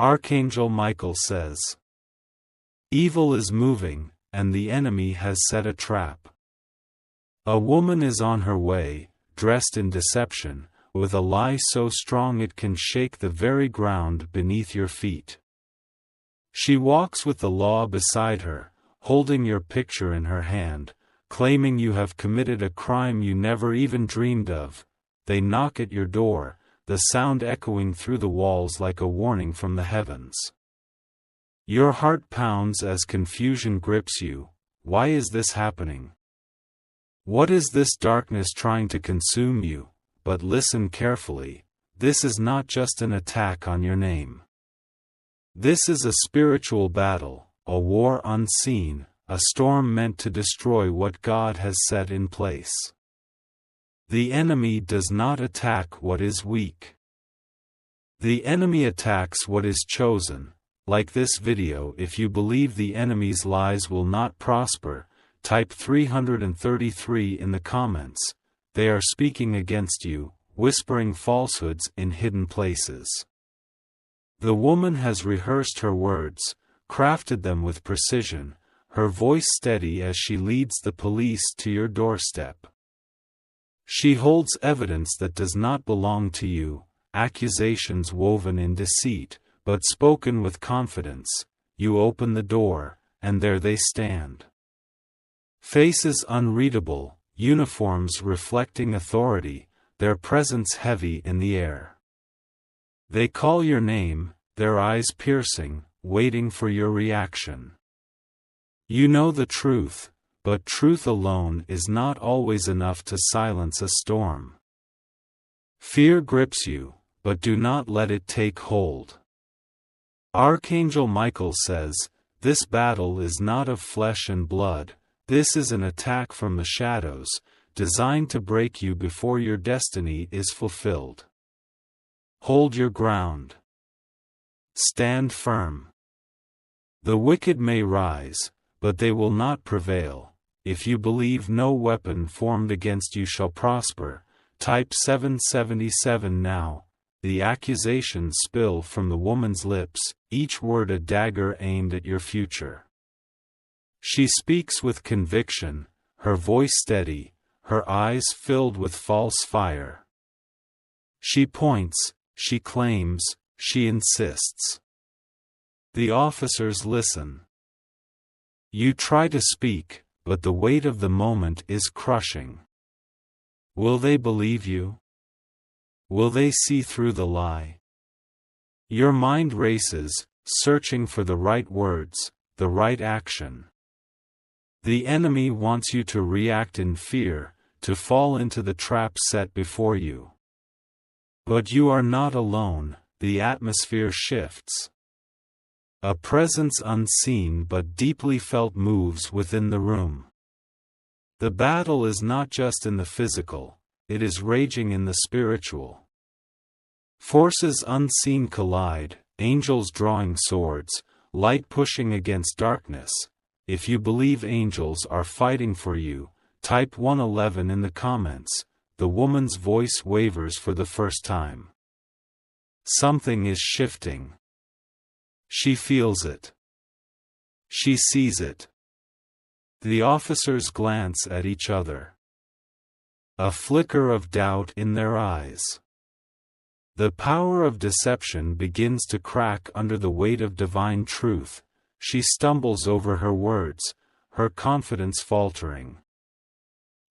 Archangel Michael says, "Evil is moving, and the enemy has set a trap. A woman is on her way, dressed in deception, with a lie so strong it can shake the very ground beneath your feet. She walks with the law beside her, holding your picture in her hand, claiming you have committed a crime you never even dreamed of. They knock at your door, the sound echoing through the walls like a warning from the heavens. Your heart pounds as confusion grips you. Why is this happening? What is this darkness trying to consume you? But listen carefully, this is not just an attack on your name. This is a spiritual battle, a war unseen, a storm meant to destroy what God has set in place. The enemy does not attack what is weak. The enemy attacks what is chosen. Like this video. If you believe the enemy's lies will not prosper, type 333 in the comments. They are speaking against you, whispering falsehoods in hidden places. The woman has rehearsed her words, crafted them with precision, her voice steady as she leads the police to your doorstep. She holds evidence that does not belong to you, accusations woven in deceit, but spoken with confidence. You open the door, and there they stand. Faces unreadable, uniforms reflecting authority, their presence heavy in the air. They call your name, their eyes piercing, waiting for your reaction. You know the truth, but truth alone is not always enough to silence a storm. Fear grips you, but do not let it take hold. Archangel Michael says, "This battle is not of flesh and blood, this is an attack from the shadows, designed to break you before your destiny is fulfilled. Hold your ground. Stand firm. The wicked may rise, but they will not prevail. If you believe no weapon formed against you shall prosper, type 777 now." The accusations spill from the woman's lips, each word a dagger aimed at your future. She speaks with conviction, her voice steady, her eyes filled with false fire. She points, she claims, she insists. The officers listen. You try to speak, but the weight of the moment is crushing. Will they believe you? Will they see through the lie? Your mind races, searching for the right words, the right action. The enemy wants you to react in fear, to fall into the trap set before you. But you are not alone. The atmosphere shifts. A presence unseen but deeply felt moves within the room. The battle is not just in the physical, it is raging in the spiritual. Forces unseen collide, angels drawing swords, light pushing against darkness. If you believe angels are fighting for you, type 111 in the comments. The woman's voice wavers for the first time. Something is shifting. She feels it. She sees it. The officers glance at each other. A flicker of doubt in their eyes. The power of deception begins to crack under the weight of divine truth. She stumbles over her words, her confidence faltering.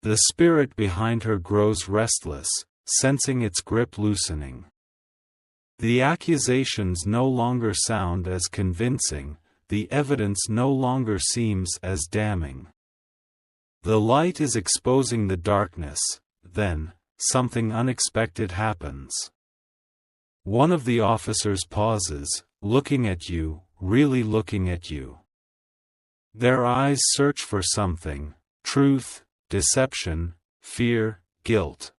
The spirit behind her grows restless, sensing its grip loosening. The accusations no longer sound as convincing, the evidence no longer seems as damning. The light is exposing the darkness. Then, something unexpected happens. One of the officers pauses, looking at you, really looking at you. Their eyes search for something: truth, deception, fear, guilt.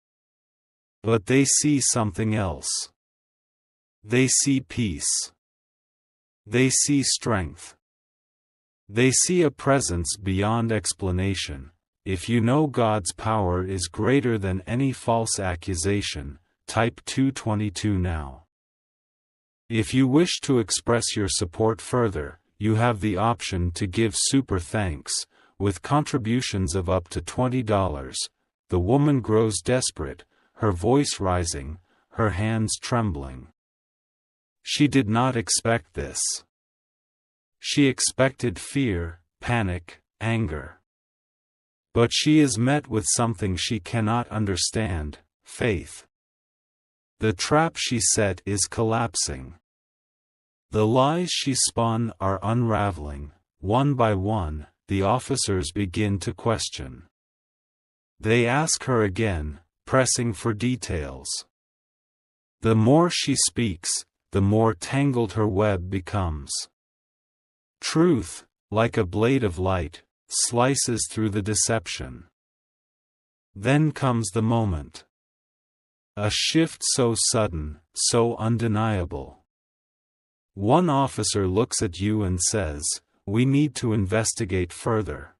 But they see something else. They see peace. They see strength. They see a presence beyond explanation. If you know God's power is greater than any false accusation, type 222 now. If you wish to express your support further, you have the option to give super thanks, with contributions of up to $20. The woman grows desperate, her voice rising, her hands trembling. She did not expect this. She expected fear, panic, anger. But she is met with something she cannot understand: faith. The trap she set is collapsing. The lies she spun are unraveling. One by one, the officers begin to question. They ask her again, pressing for details. The more she speaks, the more tangled her web becomes. Truth, like a blade of light, slices through the deception. Then comes the moment. A shift so sudden, so undeniable. One officer looks at you and says, "We need to investigate further."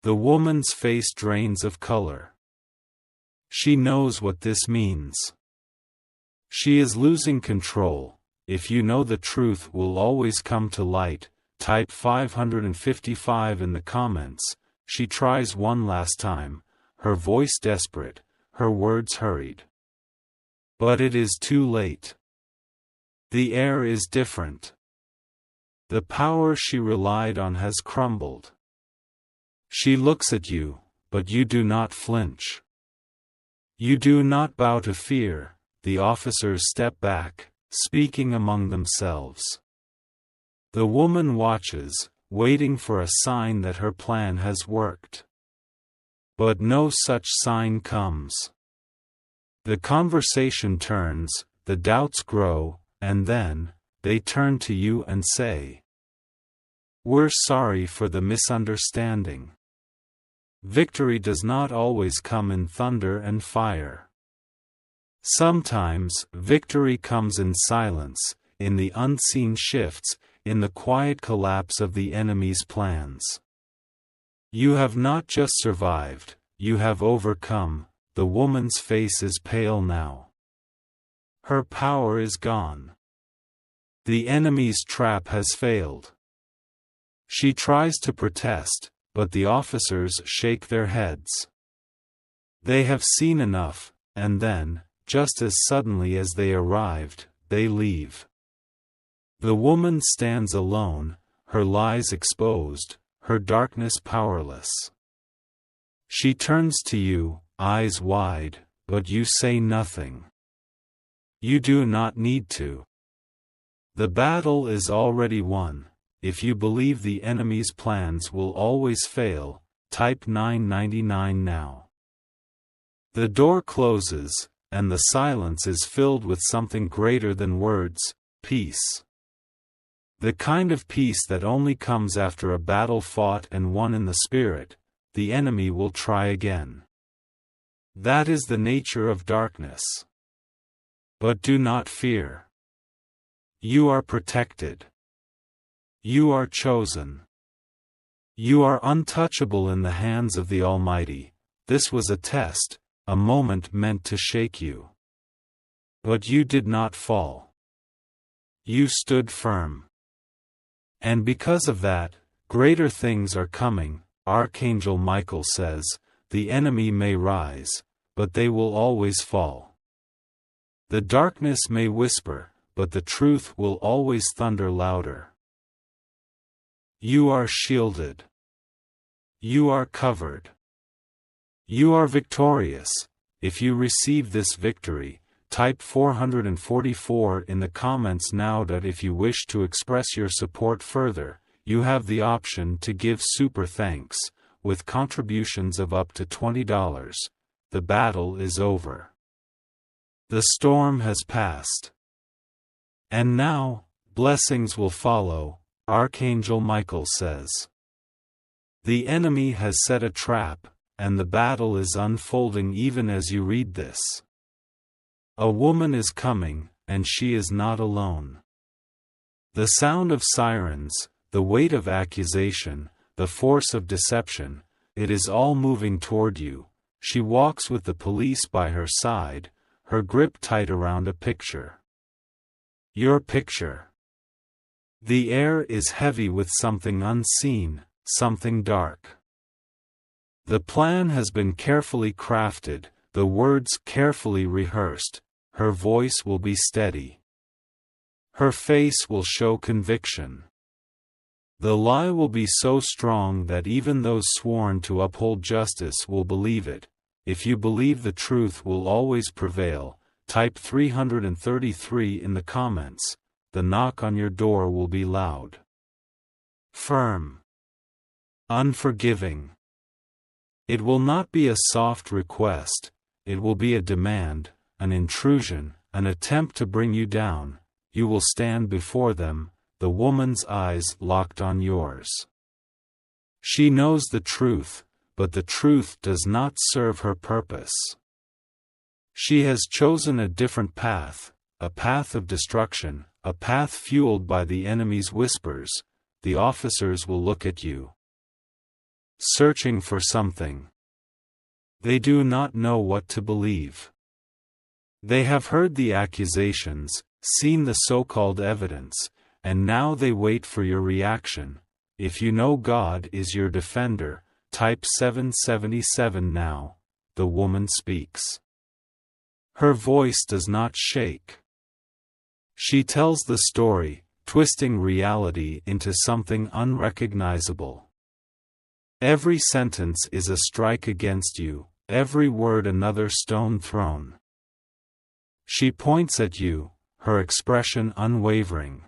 The woman's face drains of color. She knows what this means. She is losing control. If you know the truth will always come to light, type 555 in the comments. She tries one last time, her voice desperate, her words hurried. But it is too late. The air is different. The power she relied on has crumbled. She looks at you, but you do not flinch. You do not bow to fear. The officers step back, speaking among themselves. The woman watches, waiting for a sign that her plan has worked. But no such sign comes. The conversation turns, the doubts grow, and then, they turn to you and say, "We're sorry for the misunderstanding." Victory does not always come in thunder and fire. Sometimes, victory comes in silence, in the unseen shifts, in the quiet collapse of the enemy's plans. You have not just survived, you have overcome. The woman's face is pale now. Her power is gone. The enemy's trap has failed. She tries to protest, but the officers shake their heads. They have seen enough, and then, just as suddenly as they arrived, they leave. The woman stands alone, her lies exposed, her darkness powerless. She turns to you, eyes wide, but you say nothing. You do not need to. The battle is already won. If you believe the enemy's plans will always fail, type 999 now. The door closes, and the silence is filled with something greater than words: peace. The kind of peace that only comes after a battle fought and won in the spirit. The enemy will try again. That is the nature of darkness. But do not fear. You are protected. You are chosen. You are untouchable in the hands of the Almighty. This was a test, a moment meant to shake you. But you did not fall. You stood firm. And because of that, greater things are coming. Archangel Michael says, the enemy may rise, but they will always fall. The darkness may whisper, but the truth will always thunder louder. You are shielded. You are covered. You are victorious. If you receive this victory, type 444 in the comments now. That if you wish to express your support further, you have the option to give super thanks, with contributions of up to $20. The battle is over. The storm has passed. And now, blessings will follow, Archangel Michael says. The enemy has set a trap, and the battle is unfolding even as you read this. A woman is coming, and she is not alone. The sound of sirens, the weight of accusation, the force of deception, it is all moving toward you. She walks with the police by her side, her grip tight around a picture. Your picture. The air is heavy with something unseen, something dark. The plan has been carefully crafted, the words carefully rehearsed. Her voice will be steady. Her face will show conviction. The lie will be so strong that even those sworn to uphold justice will believe it. If you believe the truth will always prevail, type 333 in the comments. The knock on your door will be loud. Firm. Unforgiving. It will not be a soft request, it will be a demand, an intrusion, an attempt to bring you down. You will stand before them, the woman's eyes locked on yours. She knows the truth, but the truth does not serve her purpose. She has chosen a different path, a path of destruction, a path fueled by the enemy's whispers. The officers will look at you, searching for something. They do not know what to believe. They have heard the accusations, seen the so-called evidence, and now they wait for your reaction. If you know God is your defender, type 777 now. The woman speaks. Her voice does not shake. She tells the story, twisting reality into something unrecognizable. Every sentence is a strike against you, every word another stone thrown. She points at you, her expression unwavering.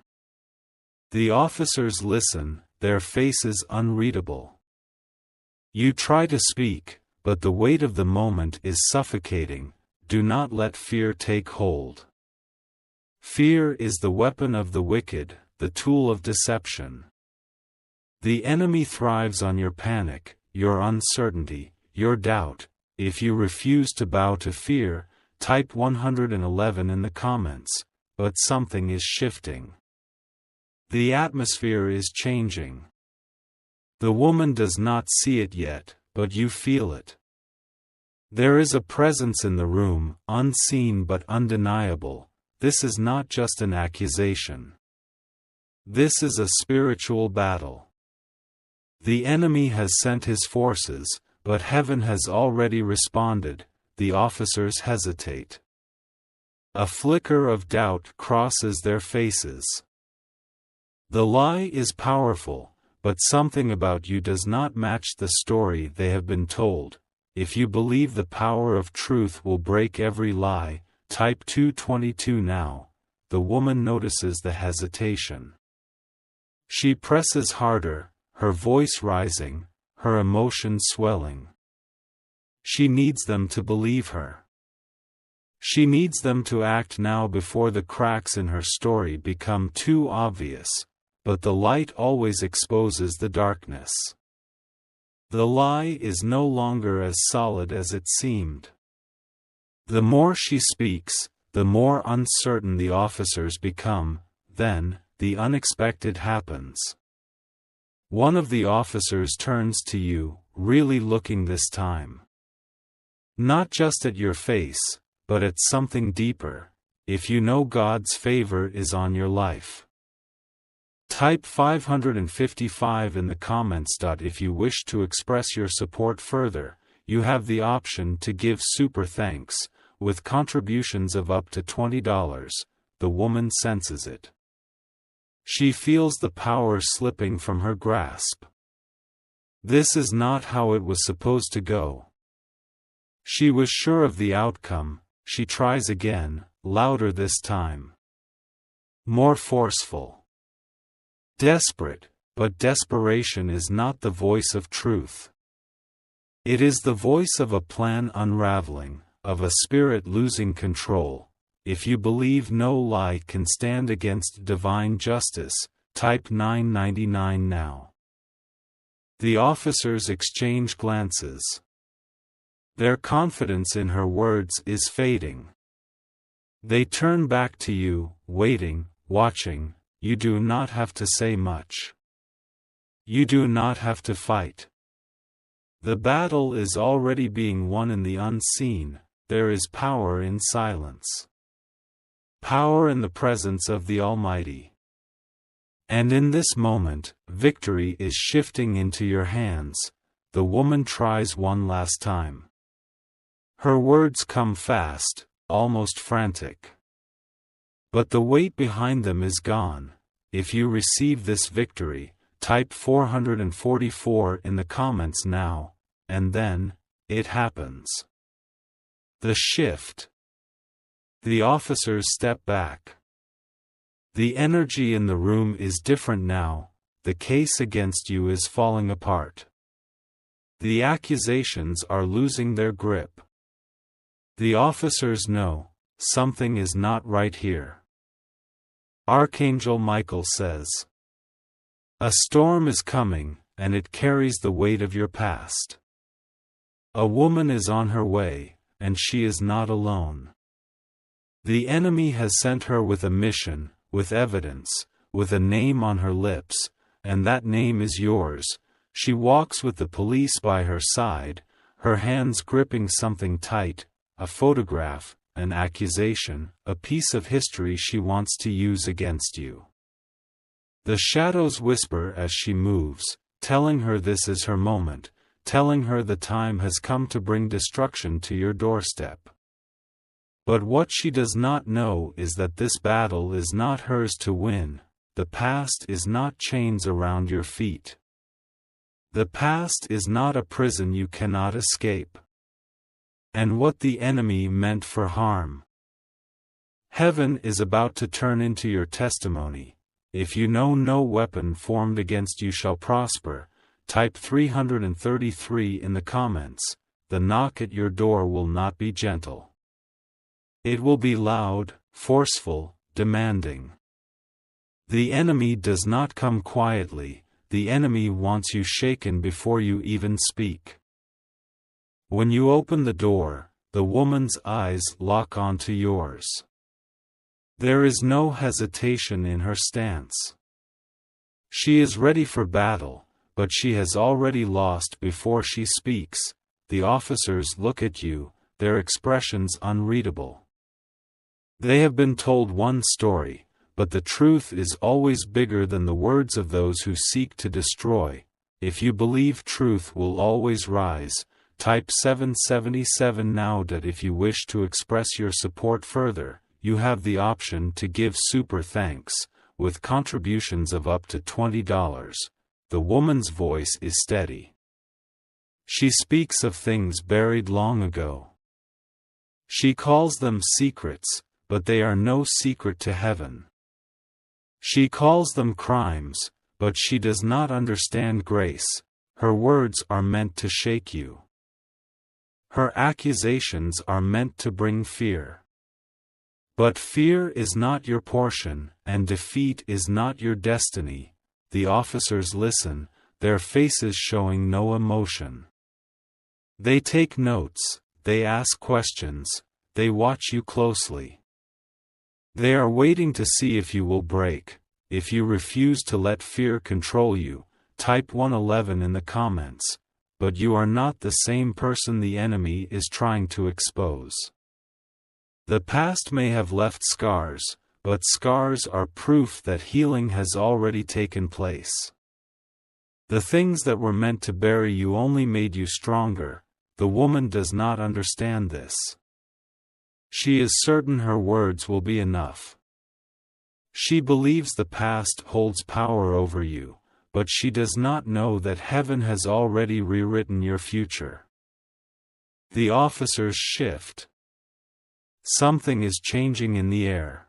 The officers listen, their faces unreadable. You try to speak, but the weight of the moment is suffocating. Do not let fear take hold. Fear is the weapon of the wicked, the tool of deception. The enemy thrives on your panic, your uncertainty, your doubt. If you refuse to bow to fear, type 111 in the comments. But something is shifting. The atmosphere is changing. The woman does not see it yet, but you feel it. There is a presence in the room, unseen but undeniable. This is not just an accusation. This is a spiritual battle. The enemy has sent his forces, but heaven has already responded. The officers hesitate. A flicker of doubt crosses their faces. The lie is powerful, but something about you does not match the story they have been told. If you believe the power of truth will break every lie, type 222 now. The woman notices the hesitation. She presses harder, her voice rising, her emotions swelling. She needs them to believe her. She needs them to act now before the cracks in her story become too obvious, but the light always exposes the darkness. The lie is no longer as solid as it seemed. The more she speaks, the more uncertain the officers become. Then, the unexpected happens. One of the officers turns to you, really looking this time. Not just at your face, but at something deeper. If you know God's favor is on your life. Type 555 in the comments. If you wish to express your support further, you have the option to give super thanks, with contributions of up to $20. The woman senses it. She feels the power slipping from her grasp. This is not how it was supposed to go. She was sure of the outcome. She tries again, louder this time. More forceful. Desperate, but desperation is not the voice of truth. It is the voice of a plan unraveling, of a spirit losing control. If you believe no lie can stand against divine justice, type 999 now. The officers exchange glances. Their confidence in her words is fading. They turn back to you, waiting, watching. You do not have to say much. You do not have to fight. The battle is already being won in the unseen. There is power in silence. power in the presence of the Almighty. And in this moment, victory is shifting into your hands. The woman tries one last time. Her words come fast, almost frantic. But the weight behind them is gone. If you receive this victory, type 444 in the comments now, and then, it happens. The shift. The officers step back. The energy in the room is different now. The case against you is falling apart. The accusations are losing their grip. The officers know, something is not right here. Archangel Michael says, a storm is coming, and it carries the weight of your past. A woman is on her way, and she is not alone. The enemy has sent her with a mission, with evidence, with a name on her lips, and that name is yours. She walks with the police by her side, her hands gripping something tight, a photograph, an accusation, a piece of history she wants to use against you. The shadows whisper as she moves, telling her this is her moment, telling her the time has come to bring destruction to your doorstep. But what she does not know is that this battle is not hers to win. The past is not chains around your feet. The past is not a prison you cannot escape. And what the enemy meant for harm, heaven is about to turn into your testimony. If you know no weapon formed against you shall prosper, type 333 in the comments. The knock at your door will not be gentle. It will be loud, forceful, demanding. The enemy does not come quietly. The enemy wants you shaken before you even speak. When you open the door, the woman's eyes lock onto yours. There is no hesitation in her stance. She is ready for battle, but she has already lost before she speaks. The officers look at you, their expressions unreadable. They have been told one story, but the truth is always bigger than the words of those who seek to destroy. If you believe truth will always rise, type 777 now. That if you wish to express your support further, you have the option to give super thanks, with contributions of up to $20. The woman's voice is steady. She speaks of things buried long ago. She calls them secrets, but they are no secret to heaven. She calls them crimes, but she does not understand grace. Her words are meant to shake you. Her accusations are meant to bring fear. But fear is not your portion, and defeat is not your destiny. The officers listen, their faces showing no emotion. They take notes, they ask questions, they watch you closely. They are waiting to see if you will break. If you refuse to let fear control you, type 111 in the comments. But you are not the same person the enemy is trying to expose. The past may have left scars, but scars are proof that healing has already taken place. The things that were meant to bury you only made you stronger. The woman does not understand this. She is certain her words will be enough. She believes the past holds power over you, but she does not know that heaven has already rewritten your future. The officers shift. Something is changing in the air.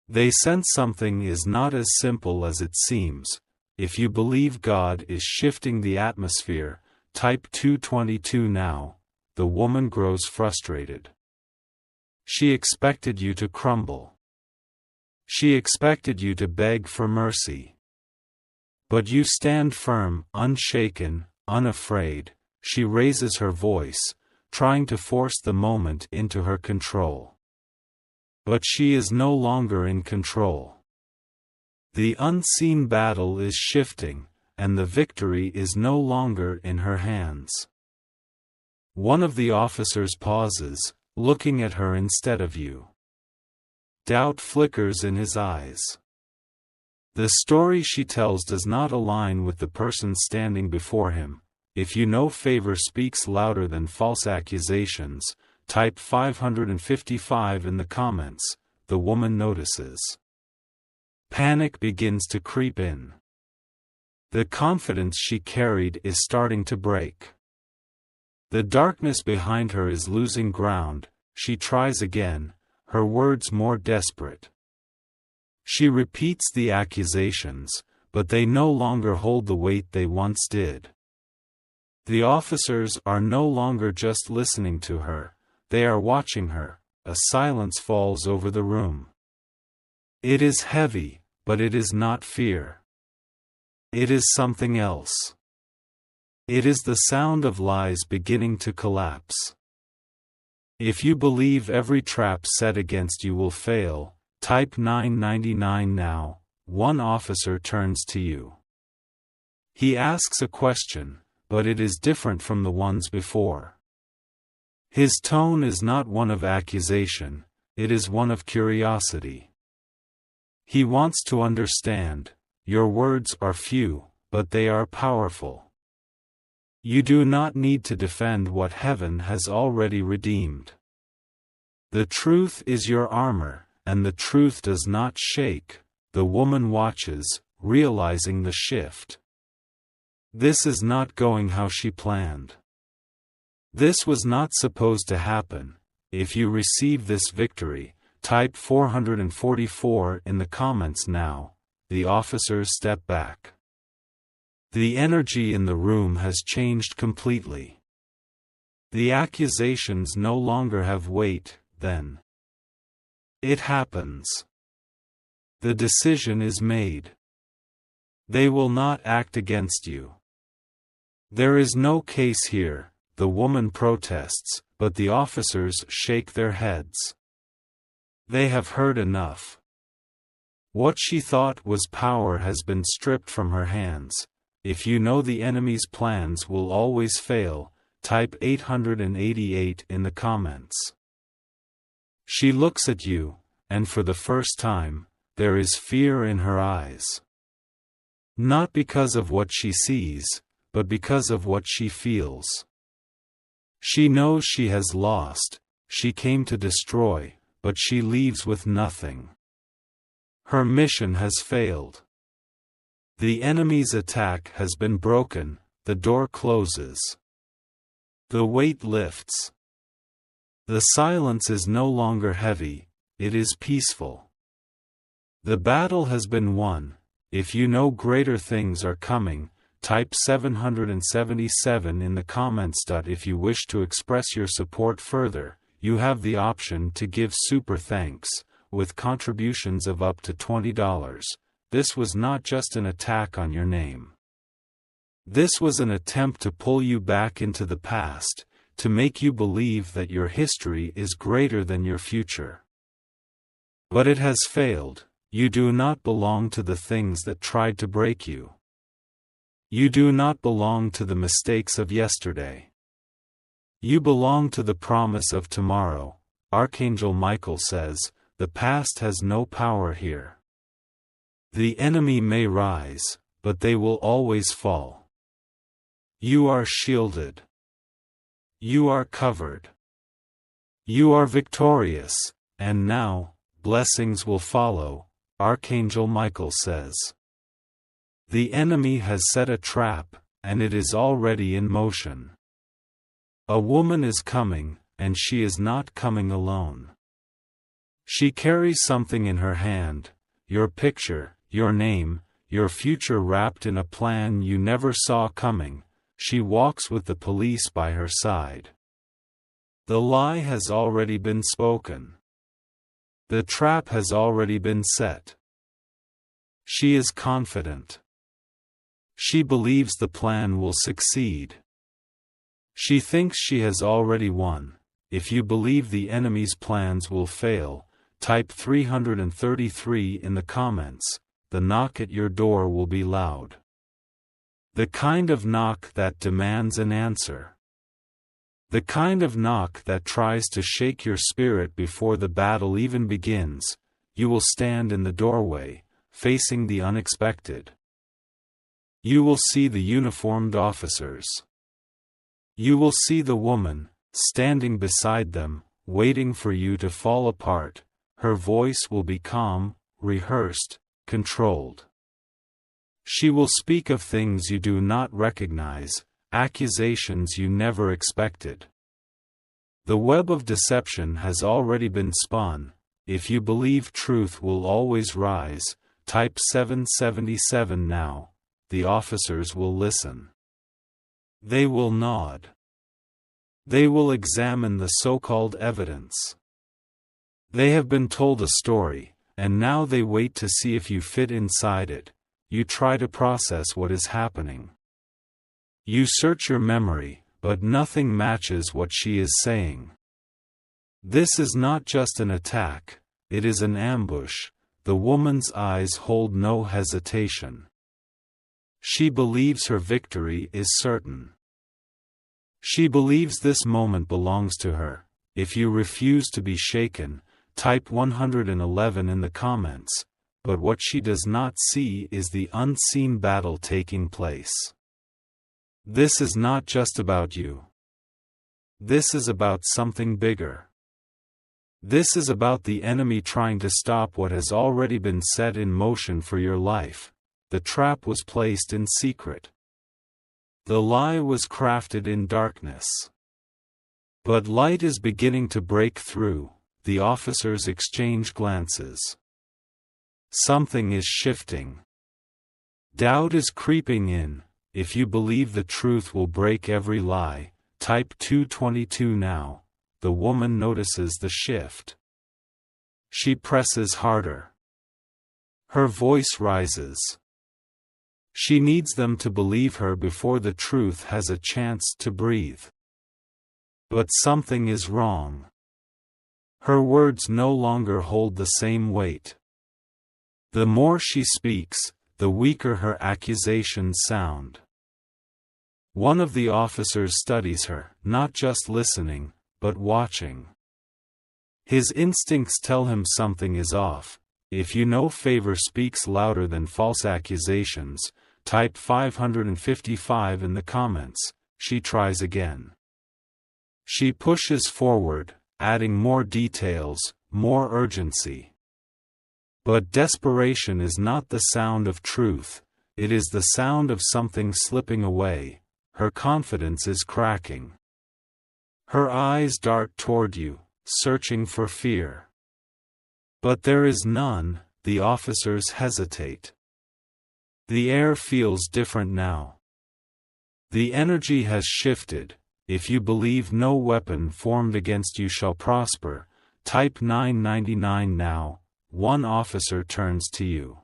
They sense something is not as simple as it seems. If you believe God is shifting the atmosphere, type 222 now. The woman grows frustrated. She expected you to crumble. She expected you to beg for mercy. But you stand firm, unshaken, unafraid. She raises her voice, trying to force the moment into her control. But she is no longer in control. The unseen battle is shifting, and the victory is no longer in her hands. One of the officers pauses, looking at her instead of you. Doubt flickers in his eyes. The story she tells does not align with the person standing before him. If you know favor speaks louder than false accusations, type 555 in the comments. The woman notices. Panic begins to creep in. The confidence she carried is starting to break. The darkness behind her is losing ground. She tries again, her words more desperate. She repeats the accusations, but they no longer hold the weight they once did. The officers are no longer just listening to her, they are watching her. A silence falls over the room. It is heavy, but it is not fear. It is something else. It is the sound of lies beginning to collapse. If you believe every trap set against you will fail, type 999 now. One officer turns to you. He asks a question, but it is different from the ones before. His tone is not one of accusation, it is one of curiosity. He wants to understand. Your words are few, but they are powerful. You do not need to defend what heaven has already redeemed. The truth is your armor, and the truth does not shake. The woman watches, realizing the shift. This is not going how she planned. This was not supposed to happen. If you receive this victory, type 444 in the comments now. The officers step back. The energy in the room has changed completely. The accusations no longer have weight, then. It happens. The decision is made. They will not act against you. There is no case here, the woman protests, but the officers shake their heads. They have heard enough. What she thought was power has been stripped from her hands. If you know the enemy's plans will always fail, type 888 in the comments. She looks at you, and for the first time, there is fear in her eyes. Not because of what she sees, but because of what she feels. She knows she has lost, she came to destroy, but she leaves with nothing. Her mission has failed. The enemy's attack has been broken, the door closes. The weight lifts. The silence is no longer heavy, it is peaceful. The battle has been won. If you know greater things are coming, type 777 in the comments. If you wish to express your support further, you have the option to give super thanks, with contributions of up to $20. This was not just an attack on your name. This was an attempt to pull you back into the past, to make you believe that your history is greater than your future. But it has failed. You do not belong to the things that tried to break you. You do not belong to the mistakes of yesterday. You belong to the promise of tomorrow. Archangel Michael says, the past has no power here. The enemy may rise, but they will always fall. You are shielded. You are covered. You are victorious, and now, blessings will follow, Archangel Michael says. The enemy has set a trap, and it is already in motion. A woman is coming, and she is not coming alone. She carries something in her hand, your picture, your name, your future wrapped in a plan you never saw coming. She walks with the police by her side. The lie has already been spoken. The trap has already been set. She is confident. She believes the plan will succeed. She thinks she has already won. If you believe the enemy's plans will fail, type 333 in the comments. The knock at your door will be loud. The kind of knock that demands an answer. The kind of knock that tries to shake your spirit before the battle even begins. you will stand in the doorway, facing the unexpected. You will see the uniformed officers. You will see the woman, standing beside them, waiting for you to fall apart. Her voice will be calm, rehearsed, controlled. She will speak of things you do not recognize, accusations you never expected. The web of deception has already been spun. If you believe truth will always rise, type 777 now. The officers will listen. They will nod. They will examine the so-called evidence. They have been told a story, and now they wait to see if you fit inside it. You try to process what is happening. You search your memory, but nothing matches what she is saying. This is not just an attack, it is an ambush. The woman's eyes hold no hesitation. She believes her victory is certain. She believes this moment belongs to her. If you refuse to be shaken, type 111 in the comments. But what she does not see is the unseen battle taking place. This is not just about you. This is about something bigger. This is about the enemy trying to stop what has already been set in motion for your life. The trap was placed in secret. The lie was crafted in darkness. But light is beginning to break through. The officers exchange glances. Something is shifting. Doubt is creeping in. If you believe the truth will break every lie, type 222 now. The woman notices the shift. She presses harder. Her voice rises. She needs them to believe her before the truth has a chance to breathe. But something is wrong. Her words no longer hold the same weight. The more she speaks, the weaker her accusations sound. One of the officers studies her, not just listening, but watching. His instincts tell him something is off. If you know favor speaks louder than false accusations, type 555 in the comments. She tries again. She pushes forward, adding more details, more urgency. But desperation is not the sound of truth, it is the sound of something slipping away. Her confidence is cracking. Her eyes dart toward you, searching for fear. But there is none. The officers hesitate. The air feels different now. The energy has shifted. If you believe no weapon formed against you shall prosper, type 999 now. One officer turns to you.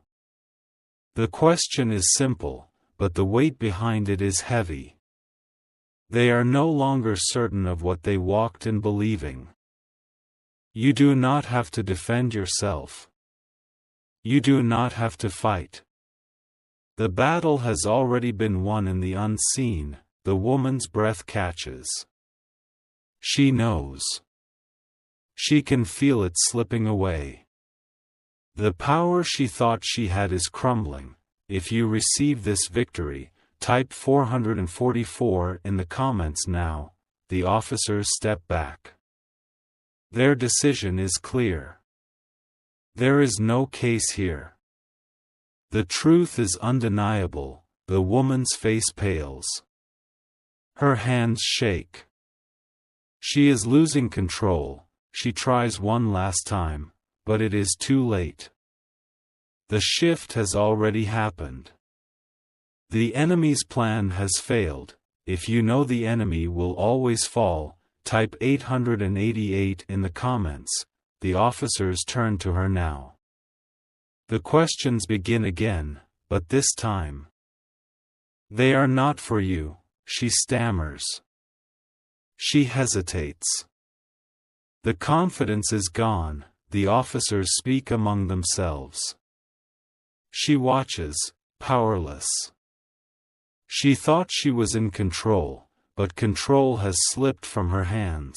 The question is simple, but the weight behind it is heavy. They are no longer certain of what they walked in believing. You do not have to defend yourself. You do not have to fight. The battle has already been won in the unseen. The woman's breath catches. She knows. She can feel it slipping away. The power she thought she had is crumbling. If you receive this victory, type 444 in the comments now. The officers step back. Their decision is clear. There is no case here. The truth is undeniable. The woman's face pales. Her hands shake. She is losing control. She tries one last time, but it is too late. The shift has already happened. The enemy's plan has failed. If you know the enemy will always fall, type 888 in the comments. The officers turn to her now. The questions begin again, but this time. They are not for you, she stammers. She hesitates. The confidence is gone. The officers speak among themselves. She watches, powerless. She thought she was in control, but control has slipped from her hands.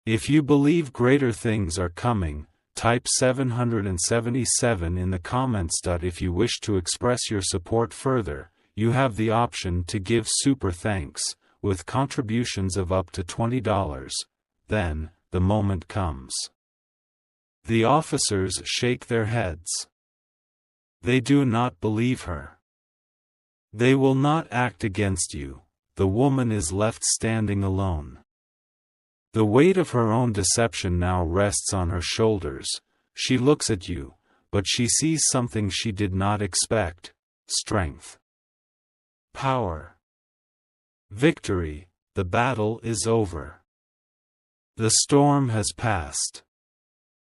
If you believe greater things are coming, Type 777 in the comments. If you wish to express your support further, you have the option to give super thanks, with contributions of up to $20. Then, the moment comes. The officers shake their heads. They do not believe her. They will not act against you. The woman is left standing alone. The weight of her own deception now rests on her shoulders. She looks at you, but she sees something she did not expect: strength, power, victory. The battle is over. The storm has passed.